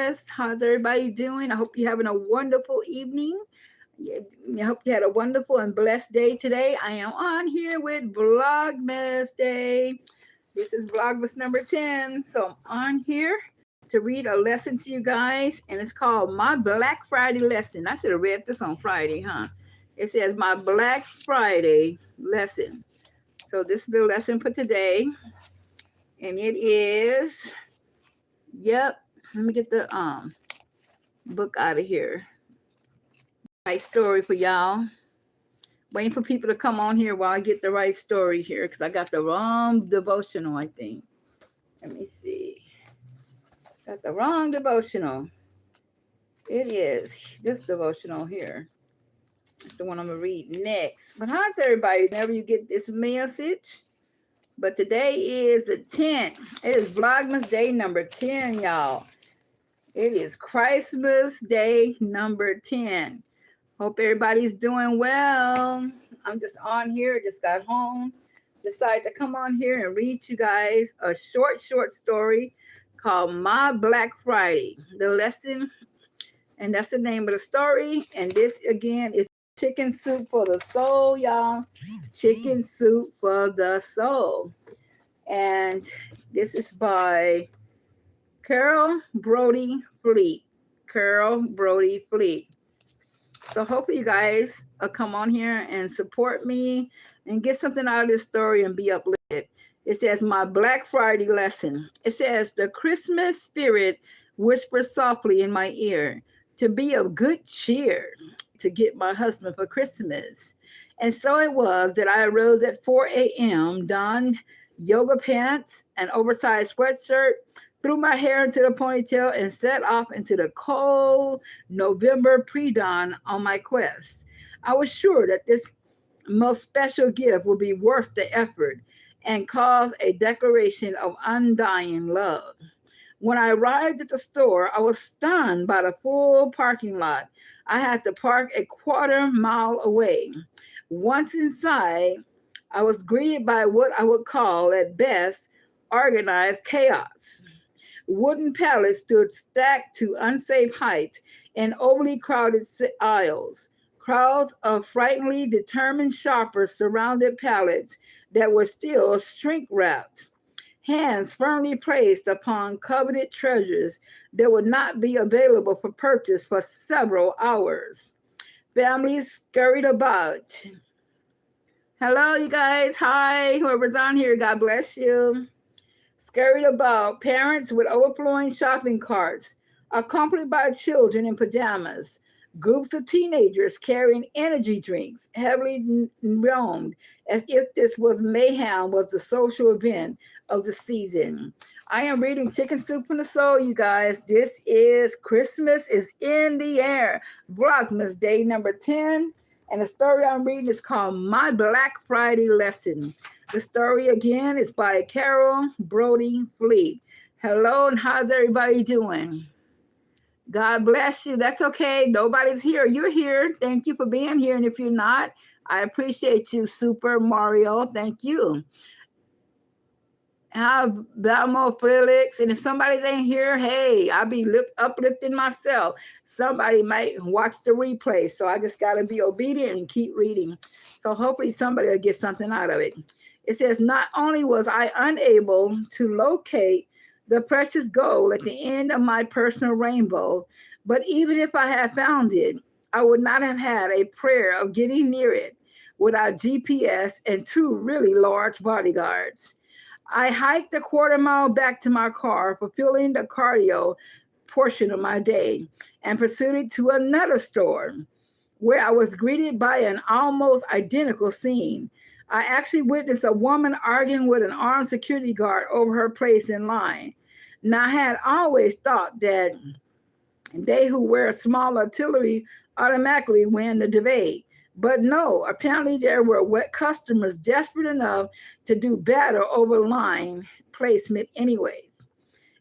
blessed. How's everybody doing? I hope you're having a wonderful evening. Yeah, I hope you had a wonderful and blessed day today. I am on here with Vlogmas Day. This is Vlogmas number 10. So I'm on here to read a lesson to you guys, and it's called My Black Friday Lesson. I should have read this on Friday, huh? It says My Black Friday Lesson. So this is the lesson for today, and it is, yep, let me get the book out of here. Right story for y'all. Waiting for people to come on here while I get the right story here, because I got the wrong devotional, I think. Let me see. Got the wrong devotional. It is this devotional here. That's the one I'm going to read next. But how's everybody? Whenever you get this message. But today is the 10th. It is Vlogmas Day number 10, y'all. It is Christmas Day number 10. Hope everybody's doing well. I'm just on here. Just got home. Decided to come on here and read you guys a short story called My Black Friday. The lesson, and that's the name of the story. And this, again, is Chicken Soup for the Soul, y'all. Chicken Soup for the Soul. And this is by Carol Brody Fleet. Carol Brody Fleet. So hopefully you guys will come on here and support me and get something out of this story and be uplifted. It says, My Black Friday Lesson. It says, the Christmas spirit whispers softly in my ear to be of good cheer to get my husband for Christmas. And so it was that I arose at 4 a.m., donned yoga pants, an oversized sweatshirt, threw my hair into the ponytail, and set off into the cold November pre-dawn on my quest. I was sure that this most special gift would be worth the effort and cause a declaration of undying love. When I arrived at the store, I was stunned by the full parking lot. I had to park a quarter-mile away. Once inside, I was greeted by what I would call, at best, organized chaos. Wooden pallets stood stacked to unsafe heights in overly crowded aisles. Crowds of frighteningly determined shoppers surrounded pallets that were still shrink-wrapped. Hands firmly placed upon coveted treasures that would not be available for purchase for several hours. Families scurried about. Hello, you guys. Hi, whoever's on here. God bless you. Scurried about, parents with overflowing shopping carts, accompanied by children in pajamas. Groups of teenagers carrying energy drinks heavily roamed as if this was mayhem was the social event of the season. I am reading Chicken Soup from the Soul, you guys. This is Christmas is in the air. Vlogmas Day number 10. And the story I'm reading is called My Black Friday Lesson. The story, again, is by Carol Brody Fleet. Hello, and how's everybody doing? God bless you. That's okay. Nobody's here. You're here. Thank you for being here. And if you're not, I appreciate you, Super Mario. Thank you. Have Belmo Felix. And if somebody's ain't here, hey, I'll be uplifting myself. Somebody might watch the replay. So I just got to be obedient and keep reading. So hopefully somebody will get something out of it. It says, not only was I unable to locate the precious gold at the end of my personal rainbow, but even if I had found it, I would not have had a prayer of getting near it without GPS and 2 really large bodyguards. I hiked a quarter-mile back to my car, fulfilling the cardio portion of my day, and proceeded to another store where I was greeted by an almost identical scene. I actually witnessed a woman arguing with an armed security guard over her place in line. Now, I had always thought that they who wear small artillery automatically win the debate. But no, apparently there were customers desperate enough to do better over line placement anyways.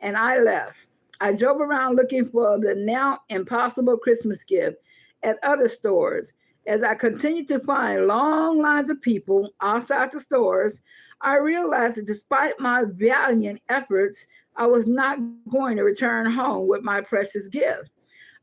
And I left. I drove around looking for the now impossible Christmas gift at other stores. As I continued to find long lines of people outside the stores, I realized that despite my valiant efforts, I was not going to return home with my precious gift.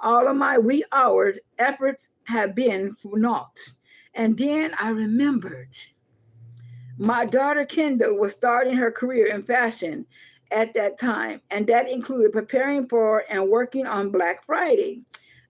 All of my wee hours, efforts had been for naught. And then I remembered my daughter Kendall was starting her career in fashion at that time, and that included preparing for and working on Black Friday.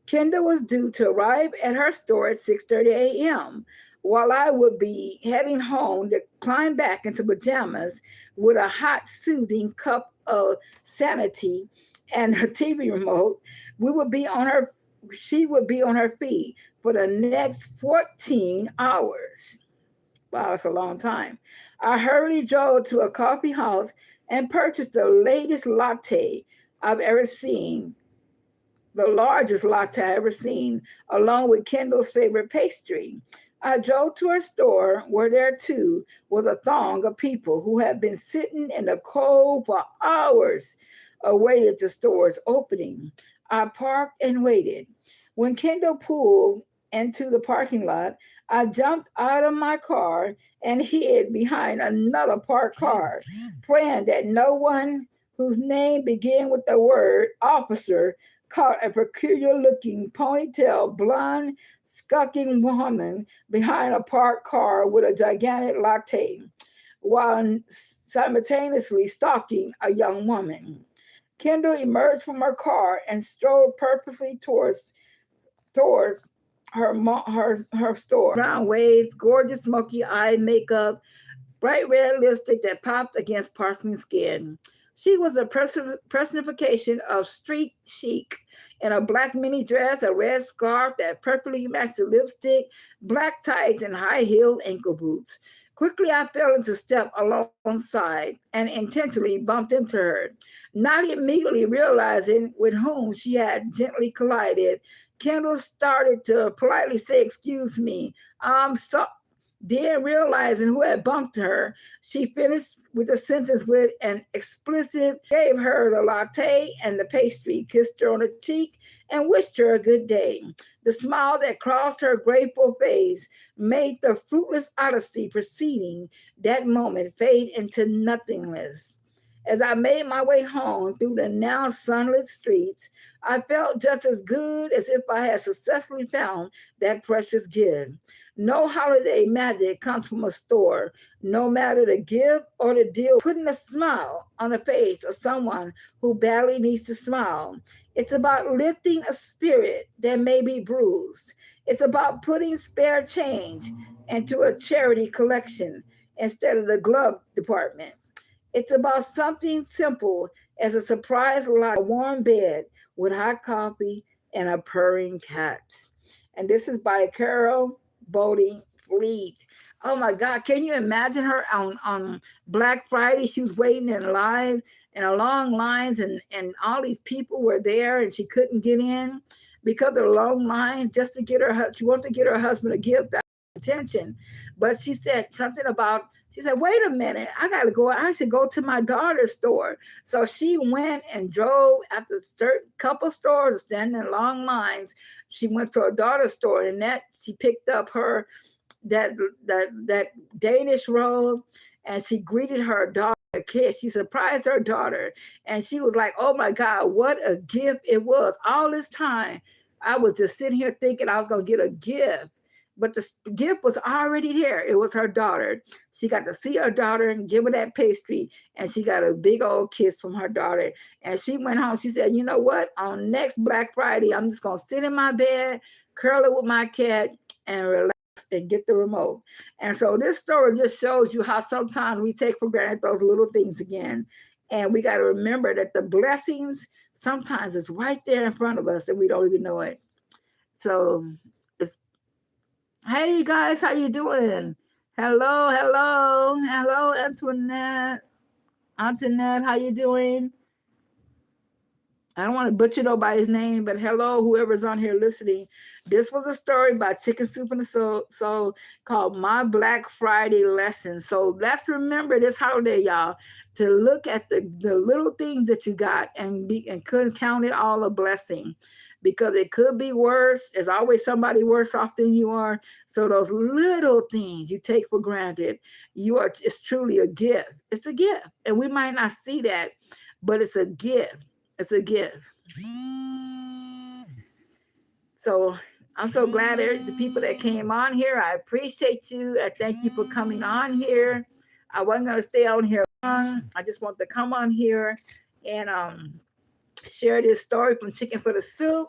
Kendall was due to arrive at her store at 6:30 a.m. while I would be heading home to climb back into pajamas with a hot, soothing cup of sanity and a TV remote. We would be on her she would be on her feet for the next 14 hours. Wow, it's a long time. I hurriedly drove to a coffee house and purchased the latest latte I've ever seen, the largest latte I ever seen, along with Kendall's favorite pastry. I drove to her store where there too was a throng of people who had been sitting in the cold for hours, awaited the store's opening. I parked and waited. When Kendall pulled into the parking lot, I jumped out of my car and hid behind another parked car, praying that no one whose name began with the word officer caught a peculiar looking ponytail, blonde, skulking woman behind a parked car with a gigantic latte while simultaneously stalking a young woman. Kendall emerged from her car and strode purposely towards her store. Brown waves, gorgeous smoky eye makeup, bright red lipstick that popped against parchment skin. She was a personification of street chic in a black mini dress, a red scarf that perfectly matched the lipstick, black tights, and high heeled ankle boots. Quickly, I fell into step alongside and intentionally bumped into her, not immediately realizing with whom she had gently collided. Kendall started to politely say, "Excuse me, I'm so." Then, realizing who had bumped her, she finished with a sentence with an explicit, gave her the latte and the pastry, kissed her on the cheek, and wished her a good day. The smile that crossed her grateful face made the fruitless odyssey preceding that moment fade into nothingness. As I made my way home through the now sunlit streets, I felt just as good as if I had successfully found that precious gift. No holiday magic comes from a store, no matter the gift or the deal, putting a smile on the face of someone who badly needs to smile. It's about lifting a spirit that may be bruised. It's about putting spare change into a charity collection instead of the glove department. It's about something simple as a surprise like a warm bed with hot coffee and a purring cat. And this is by Carol Bodie Fleet. Oh my God, can you imagine her on Black Friday? She was waiting in line in a long lines, and all these people were there and she couldn't get in because of the long lines just to get her, she wanted to get her husband a gift, that intention. But she said something about, she said, wait a minute, I gotta go, I should go to my daughter's store. So she went and drove after a certain couple stores, standing in long lines. She went to her daughter's store, and that she picked up her that that Danish roll, and she greeted her daughter a kiss. She surprised her daughter, and she was like, "Oh my God, what a gift it was!" All this time, I was just sitting here thinking I was gonna get a gift, but the gift was already there. It was her daughter. She got to see her daughter and give her that pastry, and she got a big old kiss from her daughter. And she went home. She said, "You know what? On next Black Friday, I'm just gonna sit in my bed, curl it with my cat, and relax and get the remote." And so this story just shows you how sometimes we take for granted those little things again. And we got to remember that the blessings sometimes is right there in front of us and we don't even know it. So it's, hey you guys, how you doing? Hello, hello, hello, Antoinette. Antoinette, how you doing? I don't want to butcher nobody's name, but hello, whoever's on here listening. This was a story by Chicken Soup and the Soul called My Black Friday Lesson. So let's remember this holiday, y'all, to look at the little things that you got and couldn't count it all a blessing, because it could be worse. There's always somebody worse off than you are. So those little things you take for granted, it's truly a gift. It's a gift. And we might not see that, but it's a gift. It's a gift. So I'm so glad the people that came on here. I appreciate you. I thank you for coming on here. I wasn't going to stay on here long. I just want to come on here and share this story from Chicken for the Soup.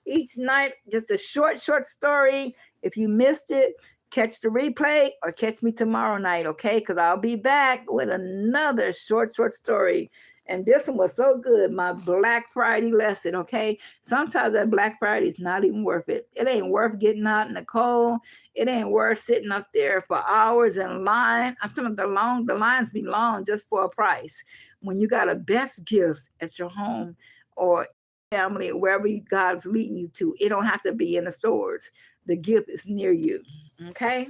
Each night, just a short story. If you missed it, catch the replay or catch me tomorrow night, okay? Because I'll be back with another short story. And this one was so good, my Black Friday lesson, okay? Sometimes that Black Friday is not even worth it. It ain't worth getting out in the cold. It ain't worth sitting up there for hours in line. I'm talking about the lines be long just for a price. When you got a best gifts at your home or family, wherever God's leading you to, it don't have to be in the stores. The gift is near you, okay?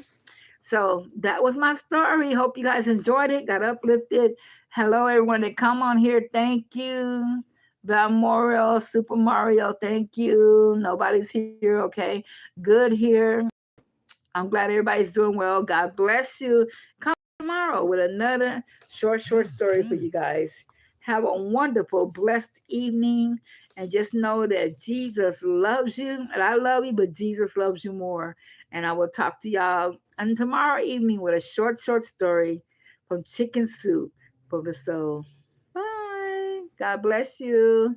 So that was my story. Hope you guys enjoyed it, got uplifted. Hello, everyone that come on here. Thank you. Valmorio, Super Mario, thank you. Nobody's here, okay? Good here. I'm glad everybody's doing well. God bless you. Come tomorrow with another short story for you guys. Have a wonderful, blessed evening. And just know that Jesus loves you. And I love you, but Jesus loves you more. And I will talk to y'all on tomorrow evening with a short story from Chicken Soup for the Soul. Bye. God bless you.